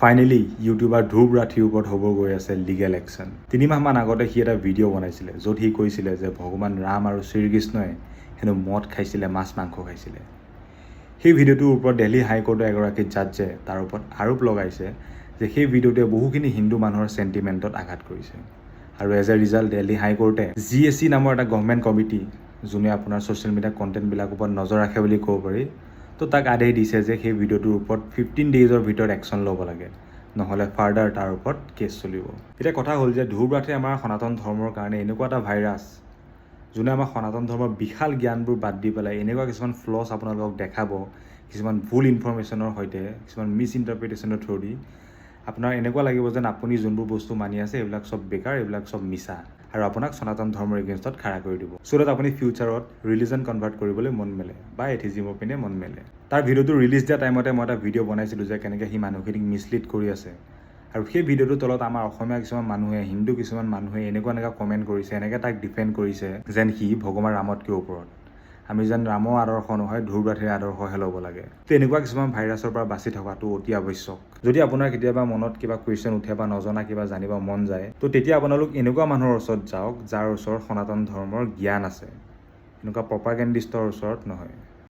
Finally YouTuber Dhruv ৰাঠিৰ ওপৰত হ'ব গৈ আছে লিগেল একশ্যন। 3 মাহমান আগতে সি এটা ভিডিঅ' বনাইছিলে য'ত সি কৈছিলে যে ভগৱান ৰাম আৰু শ্ৰীকৃষ্ণই হেনো মদ খাইছিলে, মাছ মাংস খাইছিলে। সেই ভিডিঅ'টোৰ ওপৰত দিল্লী হাইকোৰ্টৰ এগৰাকী জাজে তাৰ ওপৰত আৰোপ লগাইছে যে সেই ভিডিঅ'টোৱে বহুখিনি হিন্দু মানুহৰ চেণ্টিমেণ্টত আঘাত কৰিছে। আৰু এজ এ ৰিজাল্ট দিল্লী হাইকোৰ্টে GSC নামৰ এটা গভৰ্ণমেণ্ট কমিটি, যোনে আপোনাৰ ছ'চিয়েল মিডিয়া কণ্টেণ্টবিলাকৰ ওপৰত নজৰ ৰাখে বুলি ক'ব পাৰি, তো তাক আদেশ দিছে যে সেই ভিডিঅ'টোৰ ওপৰত 15 ডেইজৰ ভিতৰত একশ্যন ল'ব লাগে, নহ'লে ফাৰ্ডাৰ তাৰ ওপৰত কেছ চলিব। এতিয়া কথা হ'ল যে ধ্ৰুৱ ৰাঠি আমাৰ সনাতন ধৰ্মৰ কাৰণে এনেকুৱা এটা ভাইৰাছ, যোনে আমাৰ সনাতন ধৰ্মৰ বিশাল জ্ঞানবোৰ বাদ দি পেলাই এনেকুৱা কিছুমান ফ্লছ আপোনালোকক দেখাব, কিছুমান ভুল ইনফৰমেশ্যনৰ সৈতে, কিছুমান মিছ ইণ্টাৰপ্ৰিটেশ্যনৰ থ্ৰুদি আপোনাৰ এনেকুৱা লাগিব যেন আপুনি যোনবোৰ বস্তু মানি আছে এইবিলাক চব বেকাৰ, এইবিলাক চব মিছা, আৰু আপোনাক সনাতন ধৰ্মৰ এগেইনষ্টত খাৰা কৰি দিব, চ' ডেট আপুনি ফিউচাৰত ৰিলিজন কনভাৰ্ট কৰিবলৈ মন মেলে বা এথিজিমৰ পিনে মন মেলে। তাৰ ভিডিঅ'টো ৰিলিজ দিয়া টাইমতে মই এটা ভিডিঅ' বনাইছিলোঁ যে কেনেকৈ সি মানুহখিনিক মিছলিড কৰি আছে, আৰু সেই ভিডিঅ'টোৰ তলত আমাৰ অসমীয়া কিছুমান মানুহে, হিন্দু কিছুমান মানুহে এনেকুৱা কমেণ্ট কৰিছে, এনেকৈ তাক ডিফেণ্ড কৰিছে যেন সি ভগৱান ৰামতকৈ ওপৰত, আমি যেন ৰামৰ আদৰ্শ নহয় ধ্ৰুৱ ৰাঠিৰ আদৰ্শহে ল'ব লাগে। তো এনেকুৱা কিছুমান ভাইৰাছৰ পৰা বাচি থকাটো অতি আৱশ্যক। যদি আপোনাৰ কেতিয়াবা মনত কিবা কুৱেশ্যন উঠে বা নজনা কিবা জানিব মন যায়, তো তেতিয়া আপোনালোক এনেকুৱা মানুহৰ ওচৰত যাওক যাৰ ওচৰত সনাতন ধৰ্মৰ জ্ঞান আছে, এনেকুৱা প্ৰপাগেণ্ডিষ্টৰ ওচৰত নহয়।